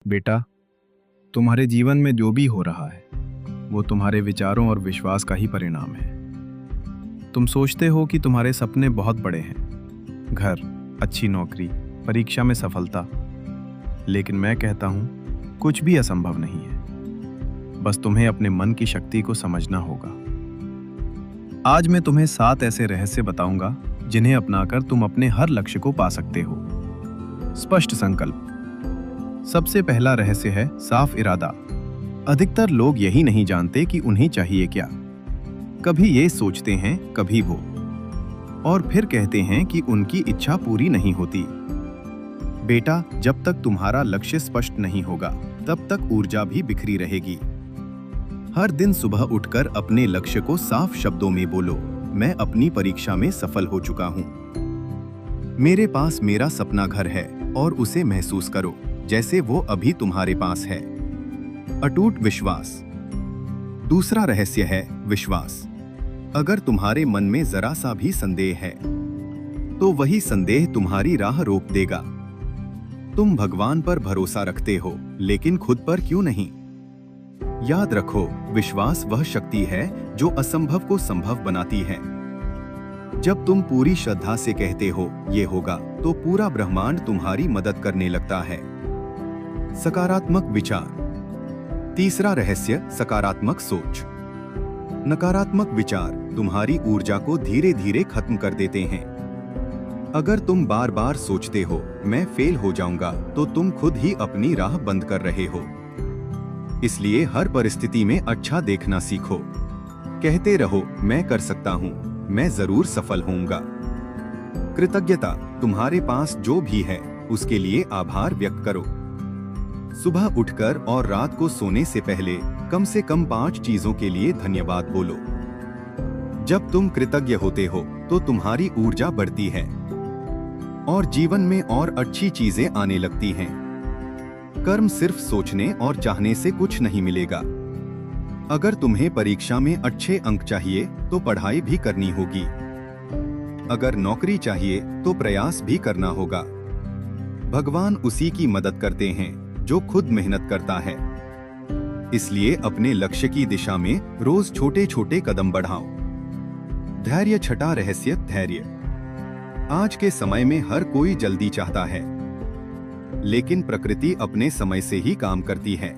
बेटा, तुम्हारे जीवन में जो भी हो रहा है वो तुम्हारे विचारों और विश्वास का ही परिणाम है। तुम सोचते हो कि तुम्हारे सपने बहुत बड़े हैं, घर, अच्छी नौकरी, परीक्षा में सफलता। लेकिन मैं कहता हूँ कुछ भी असंभव नहीं है। बस तुम्हें अपने मन की शक्ति को समझना होगा। आज मैं तुम्हें 7 ऐसे रहस्य बताऊंगा जिन्हें अपनाकर तुम अपने हर लक्ष्य को पा सकते हो। स्पष्ट संकल्प। सबसे पहला रहस्य है साफ इरादा। अधिकतर लोग यही नहीं जानते कि उन्हें चाहिए क्या। कभी ये सोचते हैं, कभी वो, और फिर कहते हैं कि उनकी इच्छा पूरी नहीं होती। बेटा, जब तक तुम्हारा लक्ष्य स्पष्ट नहीं होगा तब तक ऊर्जा भी बिखरी रहेगी। हर दिन सुबह उठकर अपने लक्ष्य को साफ शब्दों में बोलो, मैं अपनी परीक्षा में सफल हो चुका हूं। मेरे पास मेरा सपना घर है और उसे महसूस करो जैसे वो अभी तुम्हारे पास है। अटूट विश्वास। दूसरा रहस्य है विश्वास। अगर तुम्हारे मन में जरा सा भी संदेह है तो वही संदेह तुम्हारी राह रोक देगा। तुम भगवान पर भरोसा रखते हो, लेकिन खुद पर क्यों नहीं? याद रखो, विश्वास वह शक्ति है जो असंभव को संभव बनाती है। जब तुम पूरी श्रद्धा से कहते हो ये होगा, तो पूरा ब्रह्मांड तुम्हारी मदद करने लगता है। सकारात्मक विचार। तीसरा रहस्य सकारात्मक सोच। नकारात्मक विचार तुम्हारी ऊर्जा को धीरे धीरे खत्म कर देते हैं। अगर तुम बार बार सोचते हो मैं फेल हो जाऊंगा, तो तुम खुद ही अपनी राह बंद कर रहे हो। इसलिए हर परिस्थिति में अच्छा देखना सीखो। कहते रहो मैं कर सकता हूं, मैं जरूर सफल होऊंगा। कृतज्ञता। तुम्हारे पास जो भी है उसके लिए आभार व्यक्त करो। सुबह उठकर और रात को सोने से पहले कम से कम 5 चीजों के लिए धन्यवाद बोलो। जब तुम कृतज्ञ होते हो तो तुम्हारी ऊर्जा बढ़ती है और जीवन में और अच्छी चीजें आने लगती हैं। कर्म सिर्फ सोचने और चाहने से कुछ नहीं मिलेगा। अगर तुम्हें परीक्षा में अच्छे अंक चाहिए तो पढ़ाई भी करनी होगी। अगर नौकरी चाहिए तो प्रयास भी करना होगा। भगवान उसी की मदद करते हैं जो खुद मेहनत करता है। इसलिए अपने लक्ष्य की दिशा में रोज छोटे छोटे कदम बढ़ाओ। धैर्य। छठा रहस्य धैर्य। आज के समय में हर कोई जल्दी चाहता है, लेकिन प्रकृति अपने समय से ही काम करती है।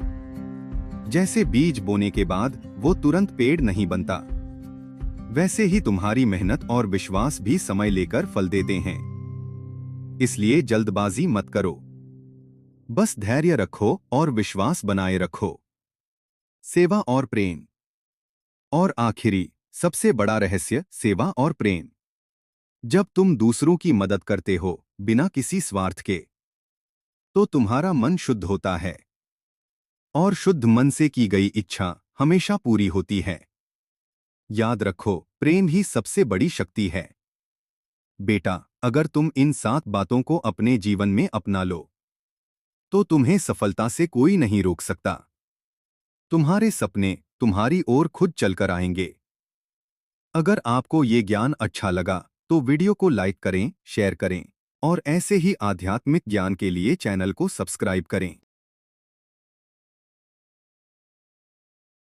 जैसे बीज बोने के बाद वो तुरंत पेड़ नहीं बनता, वैसे ही तुम्हारी मेहनत और विश्वास भी समय लेकर फल देते हैं। इसलिए जल्दबाजी मत करो, बस धैर्य रखो और विश्वास बनाए रखो। सेवा और प्रेम। और आखिरी सबसे बड़ा रहस्य सेवा और प्रेम। जब तुम दूसरों की मदद करते हो बिना किसी स्वार्थ के, तो तुम्हारा मन शुद्ध होता है, और शुद्ध मन से की गई इच्छा हमेशा पूरी होती है। याद रखो, प्रेम ही सबसे बड़ी शक्ति है। बेटा, अगर तुम इन 7 बातों को अपने जीवन में अपना लो तो तुम्हें सफलता से कोई नहीं रोक सकता। तुम्हारे सपने तुम्हारी ओर खुद चलकर आएंगे। अगर आपको ये ज्ञान अच्छा लगा तो वीडियो को लाइक करें, शेयर करें और ऐसे ही आध्यात्मिक ज्ञान के लिए चैनल को सब्सक्राइब करें।